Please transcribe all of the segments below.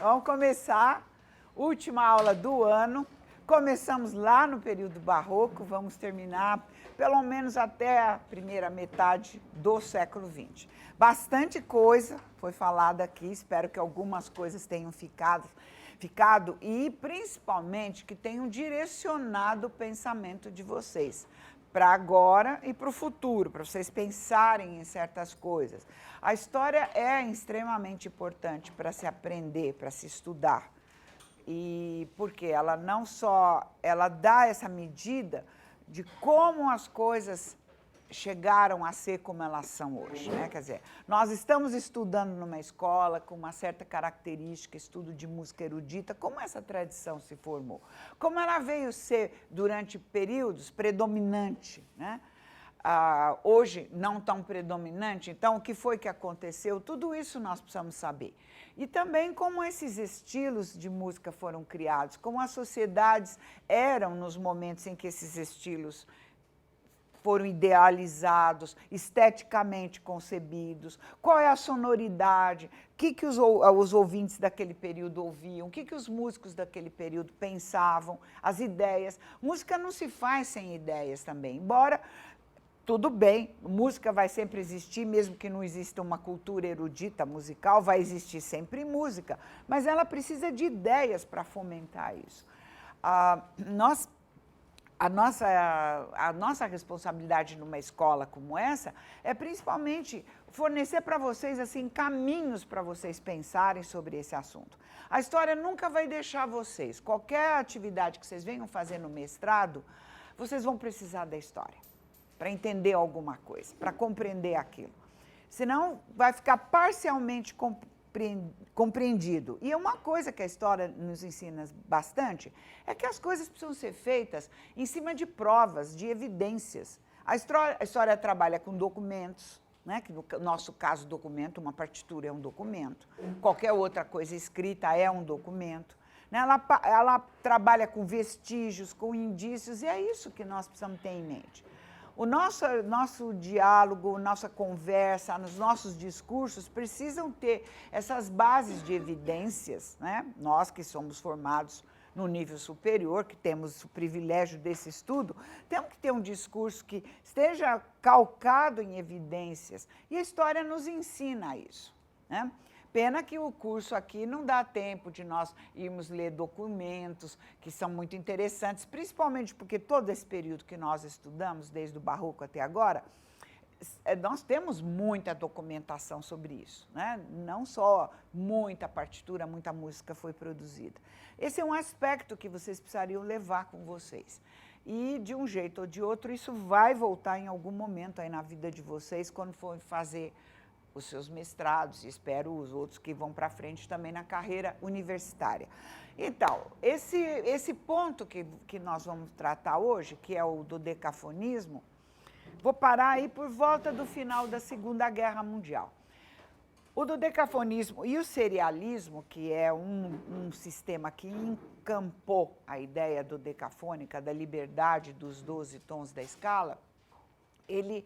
Vamos começar, última aula do ano. Começamos lá no período barroco, vamos terminar pelo menos até a primeira metade do século XX. Bastante coisa foi falada aqui, espero que algumas coisas tenham ficado e, principalmente, que tenham direcionado o pensamento de vocês para agora e para o futuro, para vocês pensarem em certas coisas. A história é extremamente importante para se aprender, para se estudar. E porque ela não só ela dá essa medida de como as coisas chegaram a ser como elas são hoje, né? Quer dizer, nós estamos estudando numa escola com uma certa característica, estudo de música erudita, como essa tradição se formou, como ela veio ser durante períodos predominante, né? Hoje não tão predominante, então o que foi que aconteceu? Tudo isso nós precisamos saber. E também como esses estilos de música foram criados, como as sociedades eram nos momentos em que esses estilos foram idealizados, esteticamente concebidos, qual é a sonoridade, o que os ouvintes daquele período ouviam, o que os músicos daquele período pensavam, as ideias. Música não se faz sem ideias também, embora... Tudo bem, música vai sempre existir, mesmo que não exista uma cultura erudita musical, vai existir sempre música, mas ela precisa de ideias para fomentar isso. A nossa responsabilidade numa escola como essa é principalmente fornecer para vocês assim, caminhos para vocês pensarem sobre esse assunto. A história nunca vai deixar vocês, qualquer atividade que vocês venham fazer no mestrado, vocês vão precisar da história para entender alguma coisa, para compreender aquilo. Senão, vai ficar parcialmente compreendido. E uma coisa que a história nos ensina bastante é que as coisas precisam ser feitas em cima de provas, de evidências. A história trabalha com documentos, né? Que no nosso caso, documento, uma partitura é um documento. Qualquer outra coisa escrita é um documento. Ela trabalha com vestígios, com indícios, e é isso que nós precisamos ter em mente. O nosso diálogo, nossa conversa, os nossos discursos precisam ter essas bases de evidências, né? Nós que somos formados no nível superior, que temos o privilégio desse estudo, temos que ter um discurso que esteja calcado em evidências. E a história nos ensina isso, né? Pena que o curso aqui não dá tempo de nós irmos ler documentos que são muito interessantes, principalmente porque todo esse período que nós estudamos, desde o Barroco até agora, nós temos muita documentação sobre isso, né? Não só muita partitura, muita música foi produzida. Esse é um aspecto que vocês precisariam levar com vocês. E, de um jeito ou de outro, isso vai voltar em algum momento aí na vida de vocês, quando for fazer os seus mestrados, e espero os outros que vão para frente também na carreira universitária. Então, esse ponto que nós vamos tratar hoje, que é o dodecafonismo, vou parar aí por volta do final da Segunda Guerra Mundial. O dodecafonismo e o serialismo, que é um sistema que encampou a ideia dodecafônica, da liberdade dos 12 tons da escala, ele...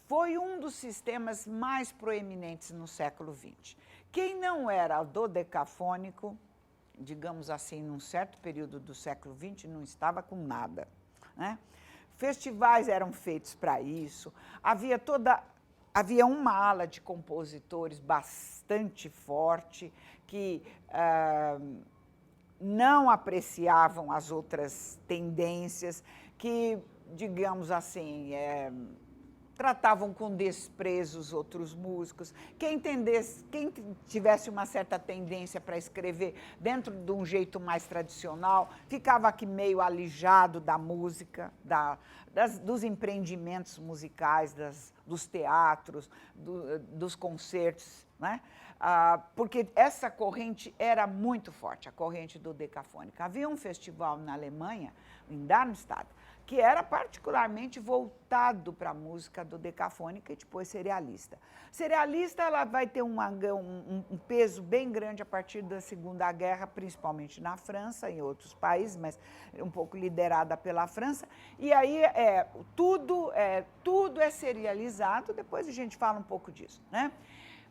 foi um dos sistemas mais proeminentes no século XX. Quem não era dodecafônico, digamos assim, num certo período do século XX, não estava com nada, né? Festivais eram feitos para isso, havia uma ala de compositores bastante forte que não apreciavam as outras tendências, que, digamos assim, tratavam com desprezo os outros músicos. Quem tivesse uma certa tendência para escrever dentro de um jeito mais tradicional, ficava aqui meio alijado da música, dos empreendimentos musicais, dos teatros, dos concertos, né? Porque essa corrente era muito forte, a corrente dodecafônica. Havia um festival na Alemanha, em Darmstadt, que era particularmente voltado para a música dodecafônica e depois serialista. Serialista, ela vai ter um peso bem grande a partir da Segunda Guerra, principalmente na França e em outros países, mas um pouco liderada pela França. E aí tudo é serializado, depois a gente fala um pouco disso, né?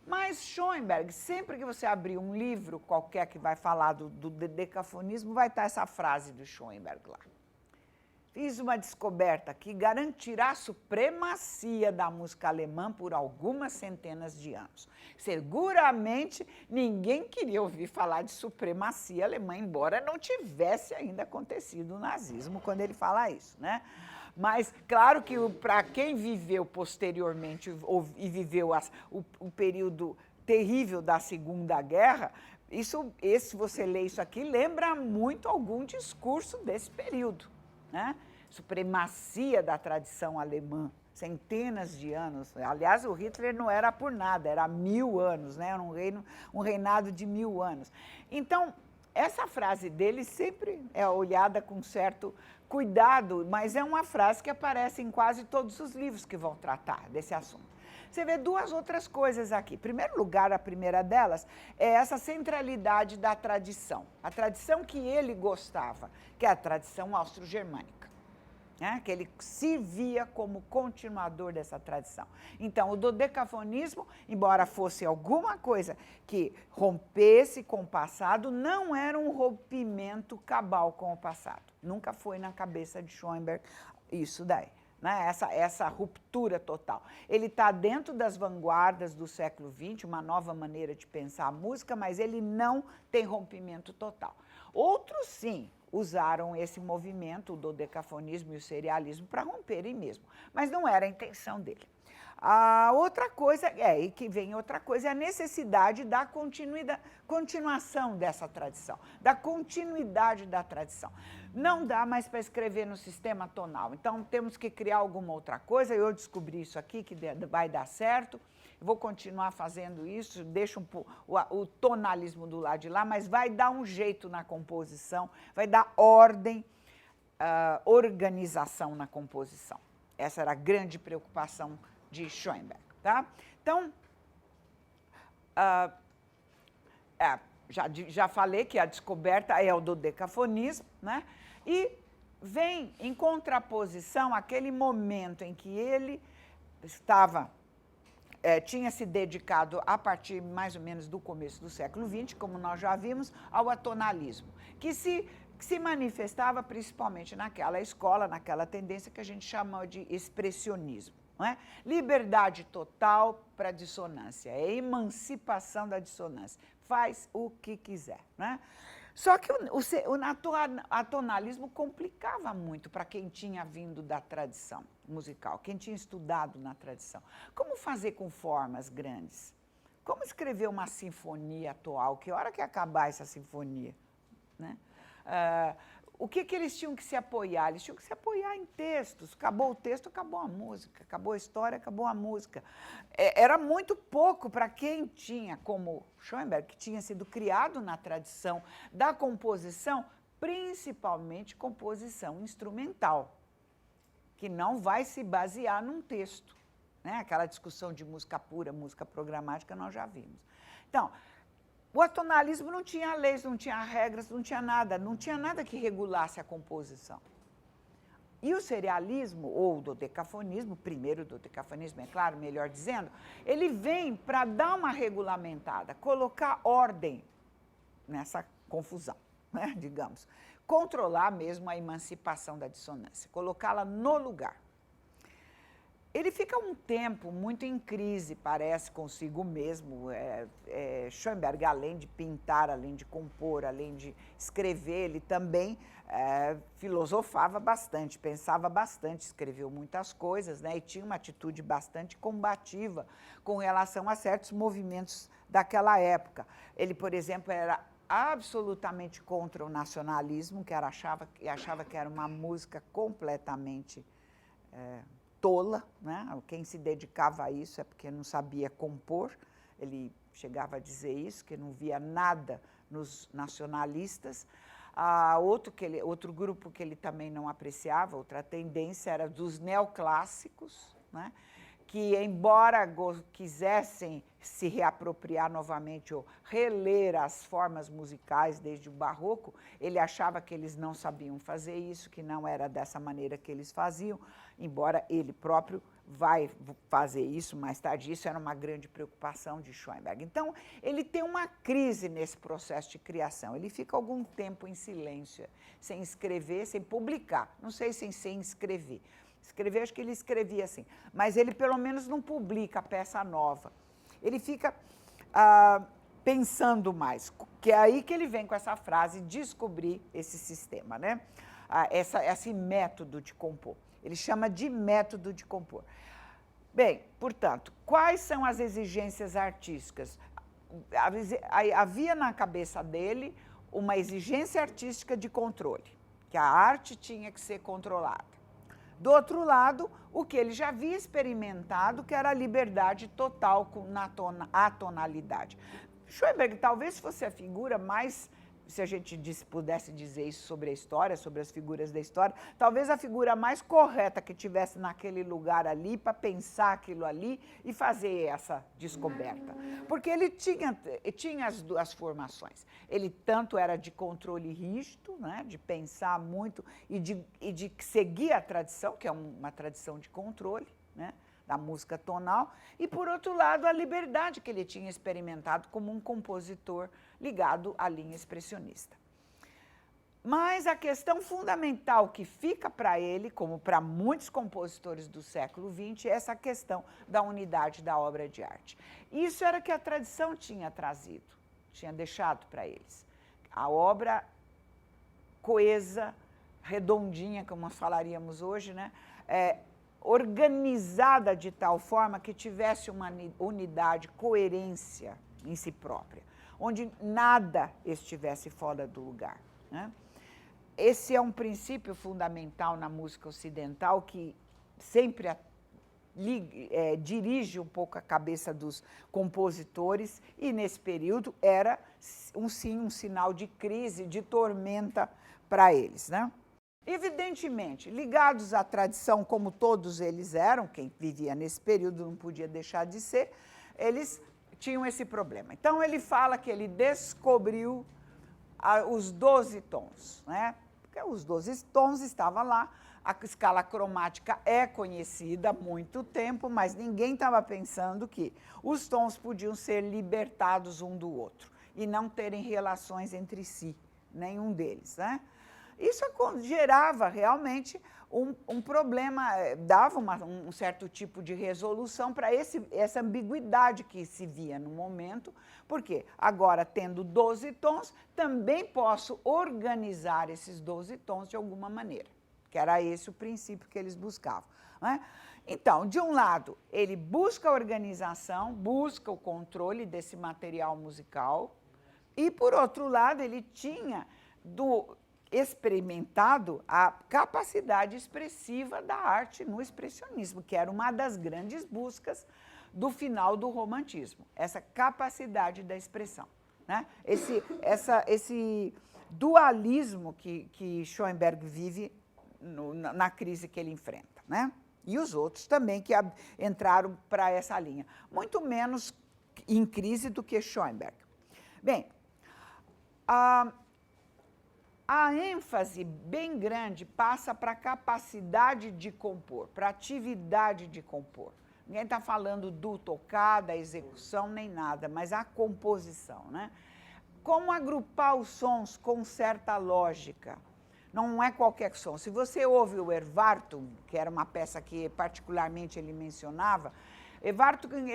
Mas Schoenberg, sempre que você abrir um livro qualquer que vai falar do dodecafonismo, vai estar essa frase do Schoenberg lá. Fiz uma descoberta que garantirá a supremacia da música alemã por algumas centenas de anos. Seguramente ninguém queria ouvir falar de supremacia alemã, embora não tivesse ainda acontecido o nazismo quando ele fala isso, né? Mas, claro que para quem viveu posteriormente e viveu o período terrível da Segunda Guerra, se você lê isso aqui, lembra muito algum discurso desse período, né? Supremacia da tradição alemã, centenas de anos. Aliás, o Hitler não era por nada, era 1000 anos, né? Era um reinado de 1000 anos. Então, essa frase dele sempre é olhada com certo cuidado, mas é uma frase que aparece em quase todos os livros que vão tratar desse assunto. Você vê duas outras coisas aqui. Em primeiro lugar, a primeira delas é essa centralidade da tradição. A tradição que ele gostava, que é a tradição austro-germânica, né? Que ele se via como continuador dessa tradição. Então, o dodecafonismo, embora fosse alguma coisa que rompesse com o passado, não era um rompimento cabal com o passado. Nunca foi na cabeça de Schoenberg isso daí. Né? Essa ruptura total. Ele está dentro das vanguardas do século XX, uma nova maneira de pensar a música, mas ele não tem rompimento total. Outros, sim, usaram esse movimento, o dodecafonismo e o serialismo, para romperem mesmo, mas não era a intenção dele. A outra coisa, e que vem outra coisa, é a necessidade da continuação dessa tradição, da continuidade da tradição. Não dá mais para escrever no sistema tonal, então temos que criar alguma outra coisa. Eu descobri isso aqui, que vai dar certo, vou continuar fazendo isso, deixo o tonalismo do lado de lá, mas vai dar um jeito na composição, vai dar ordem, organização na composição. Essa era a grande preocupação de Schoenberg. Tá? Então, já falei que a descoberta é o dodecafonismo, né? E vem em contraposição aquele momento em que ele tinha se dedicado, a partir mais ou menos do começo do século XX, como nós já vimos, ao atonalismo, que se manifestava principalmente naquela escola, naquela tendência que a gente chama de expressionismo. Não é? Liberdade total para a dissonância, é emancipação da dissonância, faz o que quiser. Né? Só que o atonalismo complicava muito para quem tinha vindo da tradição musical, quem tinha estudado na tradição. Como fazer com formas grandes? Como escrever uma sinfonia atual? Que hora que ia acabar essa sinfonia? Né? O que eles tinham que se apoiar? Eles tinham que se apoiar em textos. Acabou o texto, acabou a música. Acabou a história, acabou a música. Era muito pouco para quem tinha, como Schoenberg, que tinha sido criado na tradição da composição, principalmente composição instrumental, que não vai se basear num texto. Né? Aquela discussão de música pura, música programática, nós já vimos. Então, o atonalismo não tinha leis, não tinha regras, não tinha nada que regulasse a composição. E o serialismo, ou o dodecafonismo, primeiro o dodecafonismo, é claro, melhor dizendo, ele vem para dar uma regulamentada, colocar ordem nessa confusão, né, digamos. Controlar mesmo a emancipação da dissonância, colocá-la no lugar. Ele fica um tempo muito em crise, parece, consigo mesmo. Schoenberg, além de pintar, além de compor, além de escrever, ele também filosofava bastante, pensava bastante, escreveu muitas coisas, né? E tinha uma atitude bastante combativa com relação a certos movimentos daquela época. Ele, por exemplo, era absolutamente contra o nacionalismo, que achava que era uma música completamente tola, né? Quem se dedicava a isso é porque não sabia compor. Ele chegava a dizer isso, que não via nada nos nacionalistas. Outro grupo que ele também não apreciava, outra tendência, era dos neoclássicos, né? que, embora quisessem se reapropriar novamente ou reler as formas musicais desde o barroco, ele achava que eles não sabiam fazer isso, que não era dessa maneira que eles faziam, embora ele próprio vai fazer isso mais tarde. Isso era uma grande preocupação de Schoenberg. Então, ele tem uma crise nesse processo de criação. Ele fica algum tempo em silêncio, sem escrever, sem publicar. Não sei se sem escrever. Escrever, acho que ele escrevia assim, mas ele pelo menos não publica a peça nova. Ele fica pensando mais, que é aí que ele vem com essa frase, descobrir esse sistema, né? Esse método de compor. Ele chama de método de compor. Bem, portanto, quais são as exigências artísticas? Havia na cabeça dele uma exigência artística de controle, que a arte tinha que ser controlada. Do outro lado, o que ele já havia experimentado, que era a liberdade total na atonalidade. Schoenberg talvez fosse a figura mais, se a gente pudesse dizer isso sobre a história, sobre as figuras da história, talvez a figura mais correta que tivesse naquele lugar ali para pensar aquilo ali e fazer essa descoberta. Porque ele tinha as duas formações. Ele tanto era de controle rígido, né, de pensar muito e de seguir a tradição, que é uma tradição de controle, né, da música tonal, e, por outro lado, a liberdade que ele tinha experimentado como um compositor ligado à linha expressionista. Mas a questão fundamental que fica para ele, como para muitos compositores do século XX, é essa questão da unidade da obra de arte. Isso era que a tradição tinha trazido, tinha deixado para eles. A obra coesa, redondinha, como nós falaríamos hoje, né? Organizada de tal forma que tivesse uma unidade, coerência em si própria, onde nada estivesse fora do lugar, né? Esse é um princípio fundamental na música ocidental que sempre dirige um pouco a cabeça dos compositores e, nesse período, era, sim, um sinal de crise, de tormenta para eles, né? Evidentemente, ligados à tradição, como todos eles eram, quem vivia nesse período não podia deixar de ser, eles tinham esse problema. Então, ele fala que ele descobriu os 12 tons, né? Porque os 12 tons estavam lá, a escala cromática é conhecida há muito tempo, mas ninguém estava pensando que os tons podiam ser libertados um do outro e não terem relações entre si, nenhum deles, né? Isso gerava realmente um problema, dava um certo tipo de resolução para essa ambiguidade que se via no momento, porque agora, tendo 12 tons, também posso organizar esses 12 tons de alguma maneira, que era esse o princípio que eles buscavam, né? Então, de um lado, ele busca a organização, busca o controle desse material musical, e, por outro lado, ele tinha experimentado a capacidade expressiva da arte no expressionismo, que era uma das grandes buscas do final do romantismo, essa capacidade da expressão, né? Esse dualismo que Schoenberg vive na crise que ele enfrenta, né? E os outros também que entraram para essa linha, muito menos em crise do que Schoenberg. Bem, a ênfase bem grande passa para a capacidade de compor, para a atividade de compor. Ninguém está falando do tocar, da execução, nem nada, mas a composição, né? Como agrupar os sons com certa lógica. Não é qualquer som. Se você ouve o Erwartung, que era uma peça que particularmente ele mencionava, Erwartung,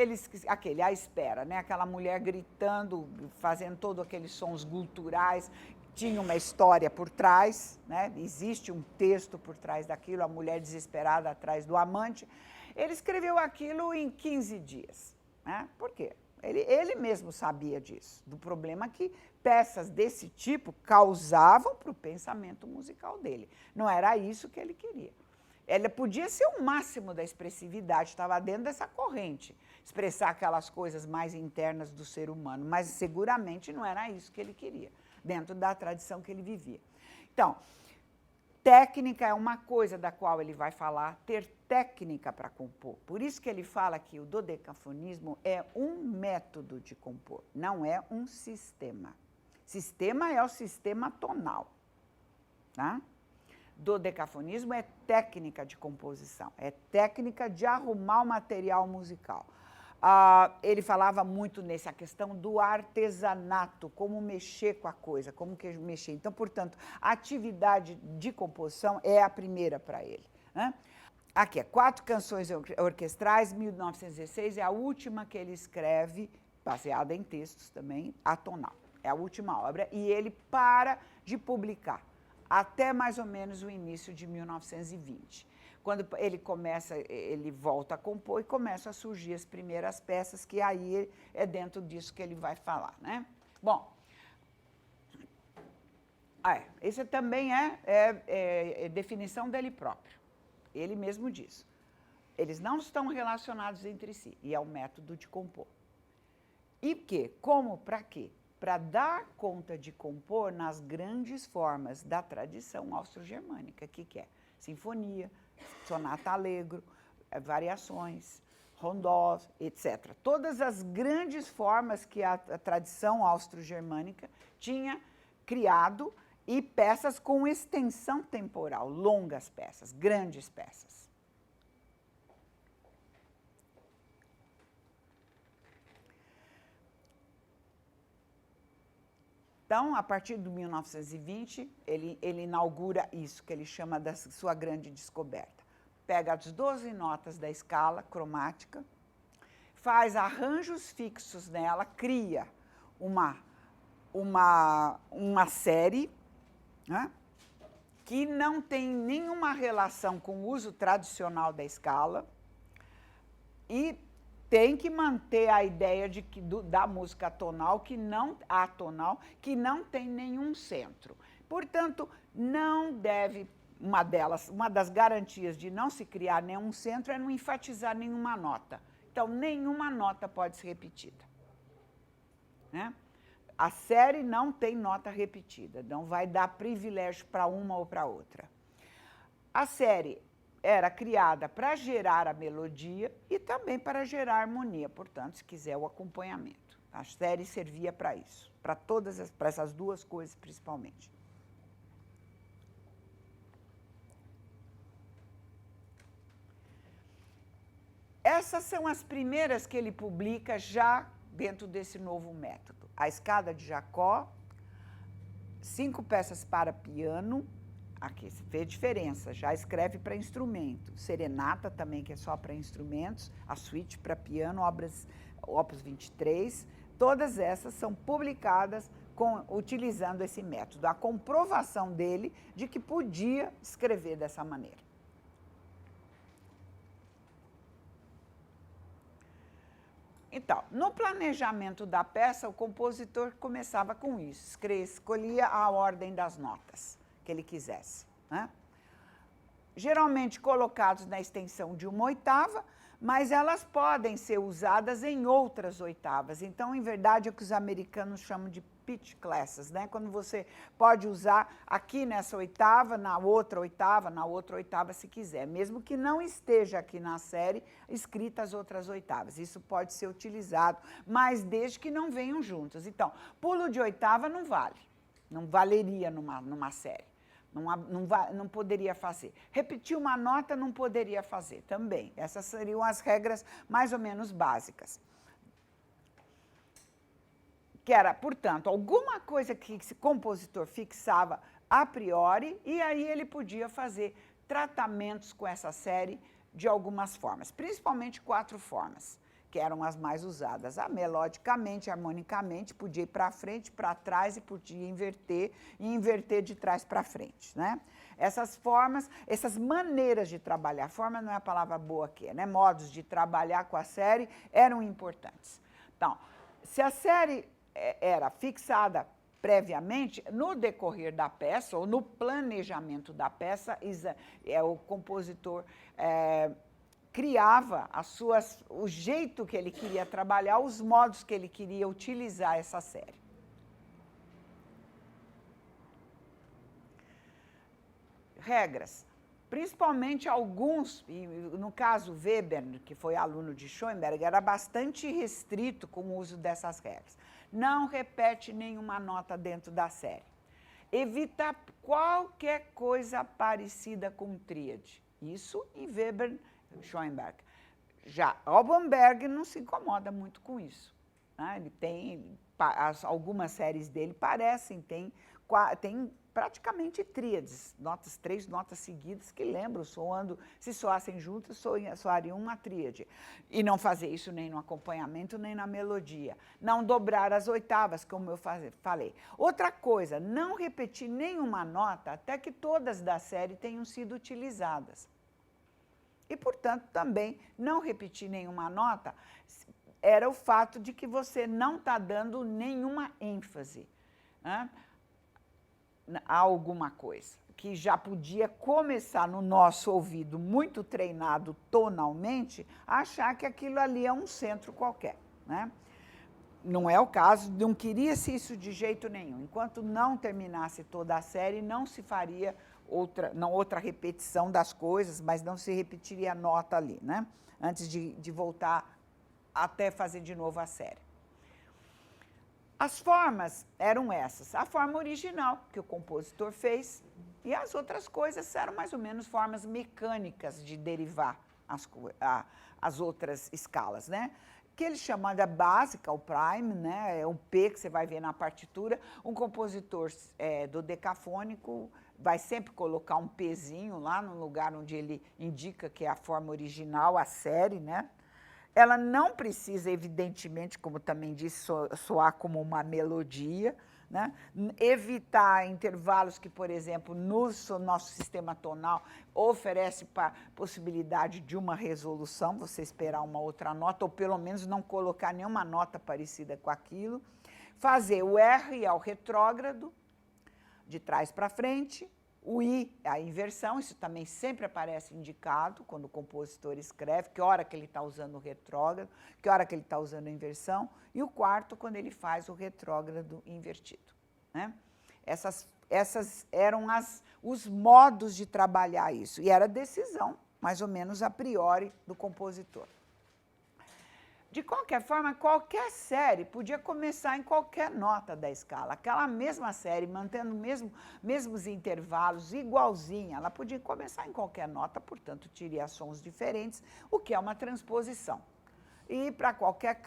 a espera, né? Aquela mulher gritando, fazendo todos aqueles sons guturais, tinha uma história por trás, né? Existe um texto por trás daquilo, a mulher desesperada atrás do amante. Ele escreveu aquilo em 15 dias. Né? Por quê? Ele mesmo sabia disso, do problema que peças desse tipo causavam para o pensamento musical dele. Não era isso que ele queria. Ela podia ser o máximo da expressividade, estava dentro dessa corrente, expressar aquelas coisas mais internas do ser humano, mas seguramente não era isso que ele queria, dentro da tradição que ele vivia. Então, técnica é uma coisa da qual ele vai falar, ter técnica para compor. Por isso que ele fala que o dodecafonismo é um método de compor, não é um sistema. Sistema é o sistema tonal, tá? Dodecafonismo é técnica de composição, é técnica de arrumar o material musical. Ele falava muito nessa questão do artesanato, como mexer com a coisa, como que mexer. Então, portanto, a atividade de composição é a primeira para ele, né? Aqui, 4 canções orquestrais, 1916, é a última que ele escreve, baseada em textos também, atonal. É a última obra, e ele para de publicar, até mais ou menos o início de 1920. Quando ele volta a compor e começam a surgir as primeiras peças, que aí é dentro disso que ele vai falar, né? Bom, esse também é definição dele próprio. Ele mesmo diz. Eles não estão relacionados entre si, e é o método de compor. E como, para quê? Para dar conta de compor nas grandes formas da tradição austro-germânica, que é sinfonia, sonata allegro, variações, rondós, etc. Todas as grandes formas que a tradição austro-germânica tinha criado, e peças com extensão temporal, longas peças, grandes peças. Então, a partir de 1920, ele inaugura isso, que ele chama da sua grande descoberta. Pega as 12 notas da escala cromática, faz arranjos fixos nela, cria uma série, né, que não tem nenhuma relação com o uso tradicional da escala, e tem que manter a ideia da música atonal, atonal, que não tem nenhum centro. Portanto, não deve, uma das garantias de não se criar nenhum centro é não enfatizar nenhuma nota. Então, nenhuma nota pode ser repetida, né? A série não tem nota repetida, não vai dar privilégio para uma ou para outra. A série era criada para gerar a melodia e também para gerar a harmonia, portanto, se quiser, o acompanhamento. A série servia para isso, para essas duas coisas principalmente. Essas são as primeiras que ele publica já dentro desse novo método. A Escada de Jacó, 5 peças para piano, aqui se vê diferença, já escreve para instrumento. Serenata também, que é só para instrumentos, a suíte para piano, Opus 23, todas essas são publicadas utilizando esse método, a comprovação dele de que podia escrever dessa maneira. Então, no planejamento da peça, o compositor começava com isso, escolhia a ordem das notas que ele quisesse, né? Geralmente colocados na extensão de uma oitava, mas elas podem ser usadas em outras oitavas. Então, em verdade, é o que os americanos chamam de pitch classes, né? Quando você pode usar aqui nessa oitava, na outra oitava, se quiser, mesmo que não esteja aqui na série escrita as outras oitavas. Isso pode ser utilizado, mas desde que não venham juntas. Então, pulo de oitava não vale, não valeria numa série. Não poderia fazer. Repetir uma nota não poderia fazer também. Essas seriam as regras mais ou menos básicas. Que era, portanto, alguma coisa que esse compositor fixava a priori, e aí ele podia fazer tratamentos com essa série de algumas formas, principalmente 4 formas, que eram as mais usadas. Melodicamente, harmonicamente, podia ir para frente, para trás, e podia inverter, e inverter de trás para frente, né? Essas formas, essas maneiras de trabalhar, forma não é a palavra boa aqui, né? Modos de trabalhar com a série eram importantes. Então, se a série era fixada previamente, no decorrer da peça, ou no planejamento da peça, o compositor criava o jeito que ele queria trabalhar, os modos que ele queria utilizar essa série. regras. Principalmente alguns, e no caso Weber, que foi aluno de Schoenberg, era bastante restrito com o uso dessas regras. Não repete nenhuma nota dentro da série. Evita qualquer coisa parecida com tríade. Isso em Weber e Schoenberg. Já Albanberg não se incomoda muito com isso. Né? Ele tem, algumas séries dele parecem, tem praticamente tríades, três notas seguidas que lembram, se soassem juntas, soariam uma tríade. E não fazer isso nem no acompanhamento, nem na melodia. Não dobrar as oitavas, como eu falei. Outra coisa, não repetir nenhuma nota até que todas da série tenham sido utilizadas. E, portanto, também não repetir nenhuma nota era o fato de que você não está dando nenhuma ênfase, né, a alguma coisa, que já podia começar no nosso ouvido, muito treinado tonalmente, a achar que aquilo ali é um centro qualquer. Né? Não é o caso, não queria-se isso de jeito nenhum. Enquanto não terminasse toda a série, não se faria outra repetição das coisas, mas não se repetiria a nota ali, né? Antes de voltar até fazer de novo a série. As formas eram essas. A forma original, que o compositor fez, e as outras coisas eram mais ou menos formas mecânicas de derivar as outras escalas, né? Que ele chama de básica, o prime, né? É o P que você vai ver na partitura. Um compositor do decafônico vai sempre colocar um Pzinho lá no lugar onde ele indica que é a forma original, a série, né? Ela não precisa, evidentemente, como também disse, soar como uma melodia, né? Evitar intervalos que, por exemplo, no nosso sistema tonal oferece possibilidade de uma resolução, você esperar uma outra nota, ou pelo menos não colocar nenhuma nota parecida com aquilo. Fazer o R ao retrógrado, de trás para frente. O I, a inversão, isso também sempre aparece indicado quando o compositor escreve, que hora que ele está usando o retrógrado, que hora que ele está usando a inversão, e o quarto, quando ele faz o retrógrado invertido. Né? Essas eram os modos de trabalhar isso, e era decisão, mais ou menos a priori, do compositor. De qualquer forma, qualquer série podia começar em qualquer nota da escala. Aquela mesma série, mantendo mesmos intervalos, igualzinha, ela podia começar em qualquer nota, portanto, teria sons diferentes, o que é uma transposição. E para qualquer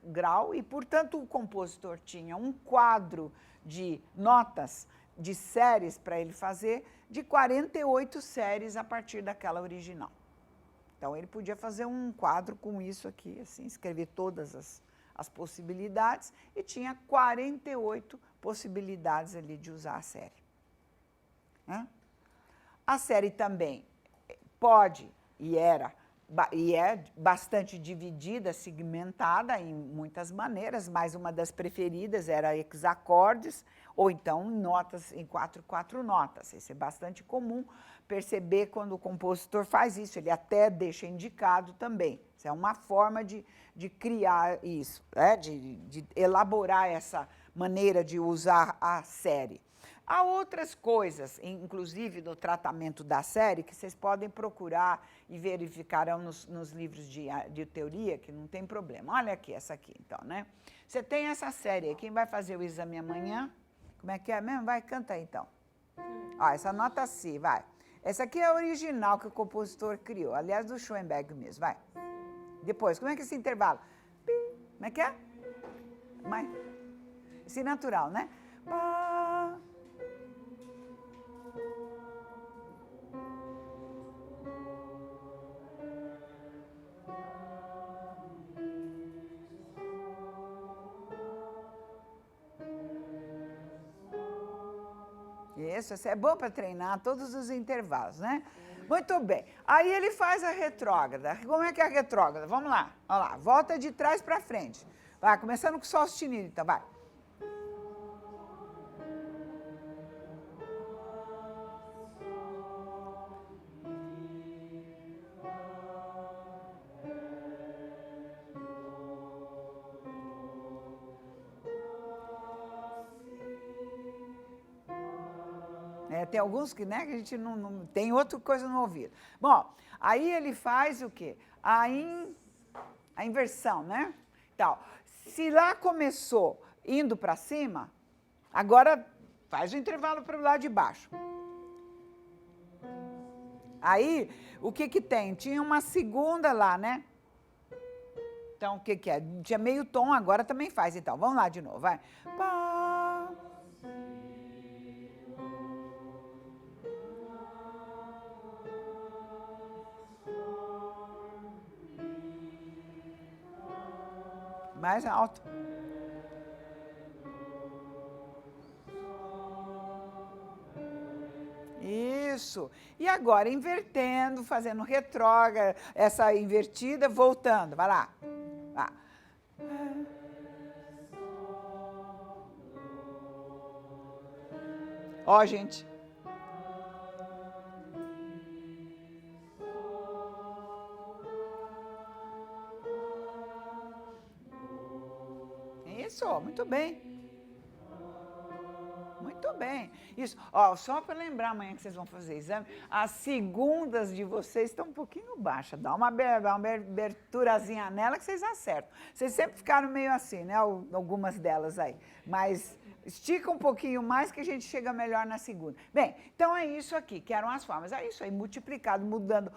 grau, e, portanto, o compositor tinha um quadro de notas, de séries para ele fazer, de 48 séries a partir daquela original. Então, ele podia fazer um quadro com isso aqui, assim, escrever todas as possibilidades, e tinha 48 possibilidades ali de usar a série. Né? A série também pode, e é bastante dividida, segmentada em muitas maneiras, mas uma das preferidas era hexacordes, ou então notas em 4 notas. Isso é bastante comum perceber quando o compositor faz isso, ele até deixa indicado também. Isso é uma forma de criar isso, né? de elaborar essa maneira de usar a série. Há outras coisas, inclusive no tratamento da série, que vocês podem procurar e verificarão nos livros de teoria, que não tem problema. Olha aqui, essa aqui, então, né? Você tem essa série, quem vai fazer o exame amanhã? Como é que é mesmo? Vai, canta aí, então. Ó, essa nota Si, vai. Essa aqui é a original que o compositor criou, aliás, do Schoenberg mesmo, vai. Depois, como é que é esse intervalo? Como é que é? Esse natural, né? Pá. Isso é bom para treinar todos os intervalos, né? Muito bem. Aí ele faz a retrógrada. Como é que é a retrógrada? Vamos lá. Olha lá. Volta de trás para frente. Vai, começando com sol sustenido, então, vai. Tem alguns que, né, que a gente não tem outra coisa no ouvido. Bom, aí ele faz o quê? A inversão, né? Então, se lá começou indo para cima, agora faz o intervalo para o lado de baixo. Aí, o que que tem? Tinha uma segunda lá, né? Então, o que que é? Tinha meio tom, agora também faz. Então, vamos lá de novo, vai. Pá. Mais alto. Isso. E agora, invertendo, fazendo retrógrada, essa invertida, voltando. Vai lá. Vai. Ó, gente. Isso, muito bem. Muito bem. Isso. Ó, só para lembrar amanhã que vocês vão fazer exame, as segundas de vocês estão um pouquinho baixas. Dá uma aberturazinha nela que vocês acertam. Vocês sempre ficaram meio assim, né? Algumas delas aí. Mas estica um pouquinho mais que a gente chega melhor na segunda. Bem, então é isso aqui, que eram as formas. É isso aí, multiplicado, mudando,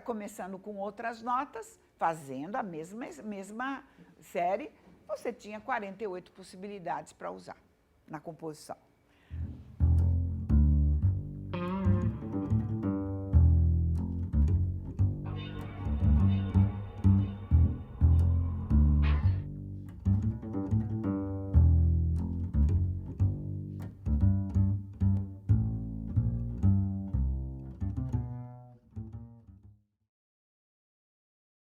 começando com outras notas, fazendo a mesma série, você tinha 48 possibilidades para usar na composição.